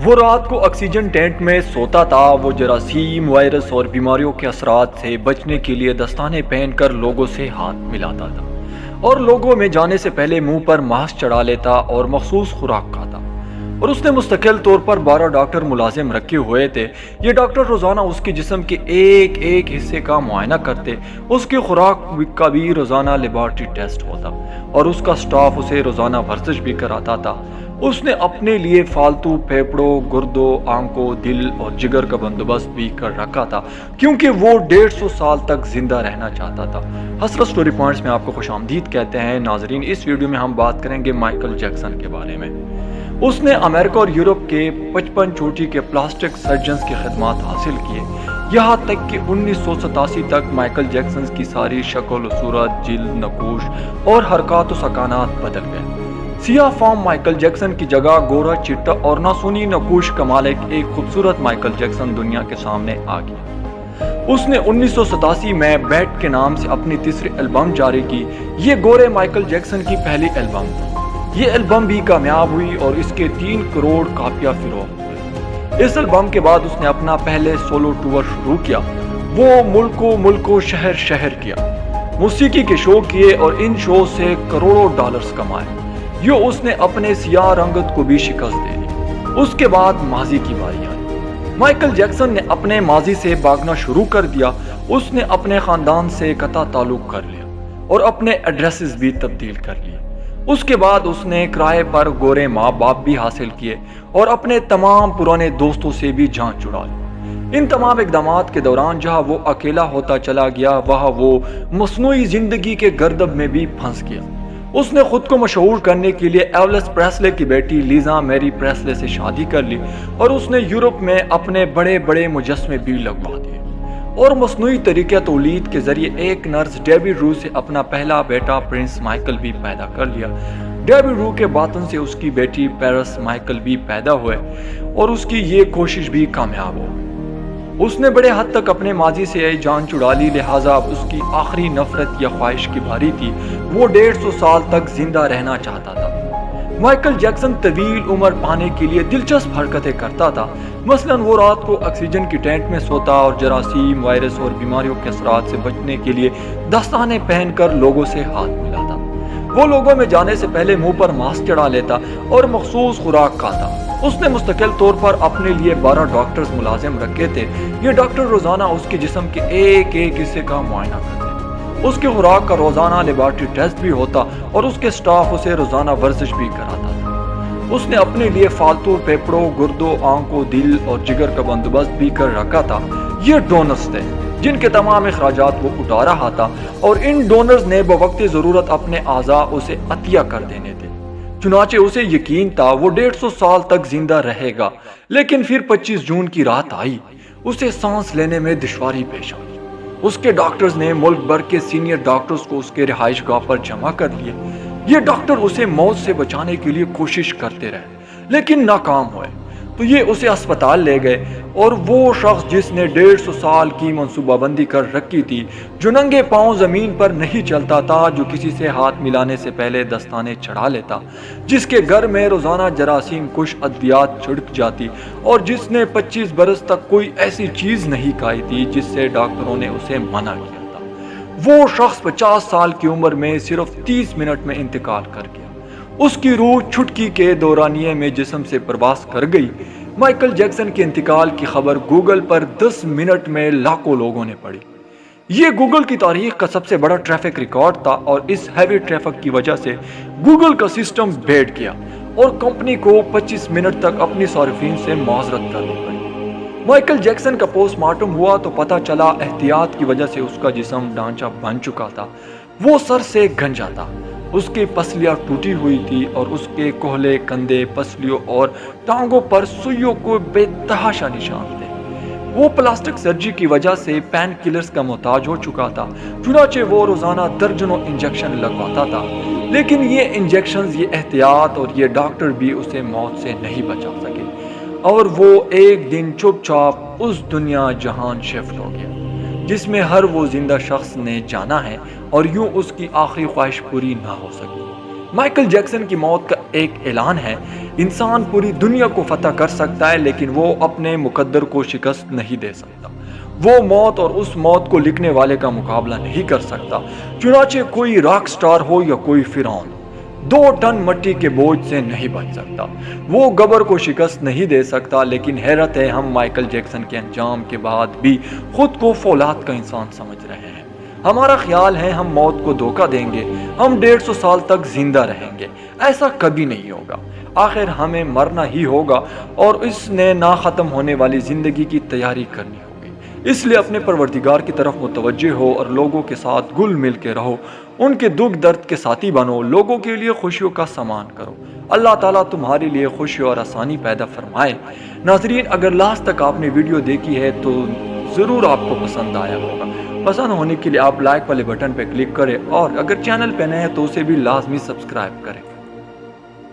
وہ رات کو آکسیجن ٹینٹ میں سوتا تھا۔ وہ جراثیم، وائرس اور بیماریوں کے اثرات سے بچنے کے لیے دستانے پہن کر لوگوں سے ہاتھ ملاتا تھا اور لوگوں میں جانے سے پہلے منہ پر ماسک چڑھا لیتا اور مخصوص خوراک کھاتا۔ اور اس نے مستقل طور پر 12 ڈاکٹر ملازم رکھے ہوئے تھے۔ یہ ڈاکٹر روزانہ اس کے جسم کے ایک ایک حصے کا معائنہ کرتے، اس کی خوراک کا بھی روزانہ لیبارٹری ٹیسٹ ہوتا اور اس کا سٹاف اسے روزانہ ورزش بھی کراتا تھا۔ اس نے اپنے لیے فالتو پھیپھڑوں، گردوں، آنکھوں، دل اور جگر کا بندوبست بھی کر رکھا تھا کیونکہ وہ 150 سال تک زندہ رہنا چاہتا تھا۔ حسرت سٹوری پوائنٹس میں آپ کو خوش آمدید کہتے ہیں۔ ناظرین، اس ویڈیو میں ہم بات کریں گے مائیکل جیکسن کے بارے میں۔ اس نے امریکہ اور یورپ کے 55 چوٹی کے پلاسٹک سرجنز کی خدمات حاصل کیے، یہاں تک کہ 1987 تک مائیکل جیکسن کی ساری شکل و صورت، جلد، نقوش اور حرکات و سکانات بدل گئے۔ سیاہ فام مائیکل جیکسن کی جگہ گورا چٹا اور ناسونی نقوش کا مالک ایک خوبصورت مائیکل جیکسن دنیا کے سامنے آ گیا۔ اس نے 1987 میں بیٹ کے نام سے اپنی تیسری البم جاری کی۔ یہ گورے مائیکل جیکسن کی پہلی البم تھی۔ یہ البم بھی کامیاب ہوئی اور اس کے 3 کروڑ کاپیاں فروخت ہوئے۔ اس البم کے بعد اس نے اپنا پہلے سولو ٹور شروع کیا۔ وہ ملک و شہر شہر کیا، موسیقی کے شو کیے اور ان شو سے کروڑوں ڈالرز کمائے۔ یہ اس نے اپنے سیاہ رنگت کو بھی شکست دے دی۔ اس کے بعد ماضی کی باری آئی۔ مائیکل جیکسن نے اپنے ماضی سے بھاگنا شروع کر دیا۔ اس نے اپنے خاندان سے قطع تعلق کر لیا اور اپنے ایڈریسز بھی تبدیل کر لیے۔ اس کے بعد اس نے کرائے پر گورے ماں باپ بھی حاصل کیے اور اپنے تمام پرانے دوستوں سے بھی جان چھڑا لی۔ ان تمام اقدامات کے دوران جہاں وہ اکیلا ہوتا چلا گیا، وہاں وہ مصنوعی زندگی کے گردب میں بھی پھنس گیا۔ اس نے خود کو مشہور کرنے کے لیے ایلوس پریسلے کی بیٹی لیزا میری پریسلے سے شادی کر لی اور اس نے یورپ میں اپنے بڑے بڑے مجسمے بھی لگوا دیے اور مصنوعی طریقہ تولید کے ذریعے ایک نرس ڈیوڈ رو سے اپنا پہلا بیٹا پرنس مائیکل بھی پیدا کر لیا۔ ڈیوڈ رو کے باطن سے اس کی بیٹی پیرس مائیکل بھی پیدا ہوئے اور اس کی یہ کوشش بھی کامیاب ہو۔ اس نے بڑے حد تک اپنے ماضی سے جان چھڑا لی، لہٰذا اب اس کی آخری نفرت یا خواہش کی باری تھی۔ وہ 150 سال تک زندہ رہنا چاہتا تھا۔ مائیکل جیکسن طویل عمر پانے کے لیے دلچسپ حرکتیں کرتا تھا۔ مثلاً وہ رات کو آکسیجن کی ٹینٹ میں سوتا اور جراثیم، وائرس اور بیماریوں کے اثرات سے بچنے کے لیے دستانے پہن کر لوگوں سے ہاتھ ملاتا۔ وہ لوگوں میں جانے سے پہلے منہ پر ماسک چڑھا لیتا اور مخصوص خوراک کھاتا۔ اس نے مستقل طور پر اپنے لیے 12 ڈاکٹرز ملازم رکھے تھے۔ یہ ڈاکٹر روزانہ اس کے جسم کے ایک ایک حصے کا معائنہ کرتے۔ اس کی خوراک کا روزانہ لیبارٹری ٹیسٹ بھی ہوتا اور اس کے سٹاف اسے روزانہ ورزش بھی کراتا تھا۔ اس نے اپنے لیے فالتو پھیپھڑوں، گردوں، آنکھوں، دل اور جگر کا بندوبست بھی کر رکھا تھا۔ یہ ڈونرز تھے جن کے تمام اخراجات وہ اٹھا رہا تھا اور ان ڈونرز نے بوقت ضرورت اپنے اعضاء اسے عطیہ کر دینے تھے۔ چنانچہ اسے یقین تھا وہ 150 سال تک زندہ رہے گا، لیکن پھر 25 جون کی رات آئی۔ اسے سانس لینے میں دشواری پیش آئی۔ اس کے ڈاکٹرز نے ملک بھر کے سینئر ڈاکٹرز کو اس کے رہائش گاہ پر جمع کر لیے۔ یہ ڈاکٹر اسے موت سے بچانے کے لیے کوشش کرتے رہے لیکن ناکام ہوئے، تو یہ اسے اسپتال لے گئے اور وہ شخص جس نے 150 سال کی منصوبہ بندی کر رکھی تھی، جو ننگے پاؤں زمین پر نہیں چلتا تھا، جو کسی سے ہاتھ ملانے سے پہلے دستانے چڑھا لیتا، جس کے گھر میں روزانہ جراثیم کش ادویات چھڑک جاتی اور جس نے 25 برس تک کوئی ایسی چیز نہیں کھائی تھی جس سے ڈاکٹروں نے اسے منع کیا تھا، وہ شخص 50 سال کی عمر میں صرف 30 منٹ میں انتقال کر گیا۔ اس کی روح چھٹکی کے دورانیے میں جسم سے پرواز کر گئی۔ مائیکل جیکسن کے انتقال کی خبر گوگل پر 10 منٹ میں لاکھوں لوگوں نے پڑھی۔ یہ گوگل کی تاریخ کا سب سے بڑا ٹریفک ریکارڈ تھا اور اس ہیوی ٹریفک کی وجہ سے گوگل کا سسٹم بیٹھ گیا اور کمپنی کو 25 منٹ تک اپنی صارفین سے معذرت کرنی پڑی۔ مائیکل جیکسن کا پوسٹ مارٹم ہوا تو پتہ چلا احتیاط کی وجہ سے اس کا جسم ڈھانچہ بن چکا تھا۔ وہ سر سے گنجا تھا، اس کی پسلیاں ٹوٹی ہوئی تھی اور اس کے کوہلے، کندھے، پسلیوں اور ٹانگوں پر سوئیوں کو بے تحاشا نشان تھے۔ وہ پلاسٹک سرجری کی وجہ سے پین کلرز کا محتاج ہو چکا تھا، چنانچہ وہ روزانہ درجنوں انجیکشن لگواتا تھا، لیکن یہ انجیکشنز، یہ احتیاط اور یہ ڈاکٹر بھی اسے موت سے نہیں بچا سکے اور وہ ایک دن چپ چاپ اس دنیا جہان شفٹ ہو گیا جس میں ہر وہ زندہ شخص نے جانا ہے اور یوں اس کی آخری خواہش پوری نہ ہو سکی۔ مائیکل جیکسن کی موت کا ایک اعلان ہے، انسان پوری دنیا کو فتح کر سکتا ہے لیکن وہ اپنے مقدر کو شکست نہیں دے سکتا۔ وہ موت اور اس موت کو لکھنے والے کا مقابلہ نہیں کر سکتا، چنانچہ کوئی راک سٹار ہو یا کوئی فرعون 2 ٹن مٹی کے بوجھ سے نہیں بچ سکتا۔ وہ گبر کو شکست نہیں دے سکتا، لیکن حیرت ہے ہم مائیکل جیکسن کے انجام کے بعد بھی خود کو فولاد کا انسان سمجھ رہے ہیں۔ ہمارا خیال ہے ہم موت کو دھوکہ دیں گے، ہم 150 سال تک زندہ رہیں گے۔ ایسا کبھی نہیں ہوگا، آخر ہمیں مرنا ہی ہوگا اور اس نے نہ ختم ہونے والی زندگی کی تیاری کرنی ہوگی۔ اس لیے اپنے پروردگار کی طرف متوجہ ہو اور لوگوں کے ساتھ گل مل کے رہو، ان کے دکھ درد کے ساتھی بنو، لوگوں کے لیے خوشیوں کا سامان کرو۔ اللہ تعالیٰ تمہارے لیے خوشی اور آسانی پیدا فرمائے۔ ناظرین، اگر لاسٹ تک آپ نے ویڈیو دیکھی ہے تو ضرور آپ کو پسند آیا ہوگا۔ پسند ہونے کے لیے آپ لائک والے بٹن پہ کلک کریں اور اگر چینل پہ نئے ہیں تو اسے بھی لازمی سبسکرائب کریں۔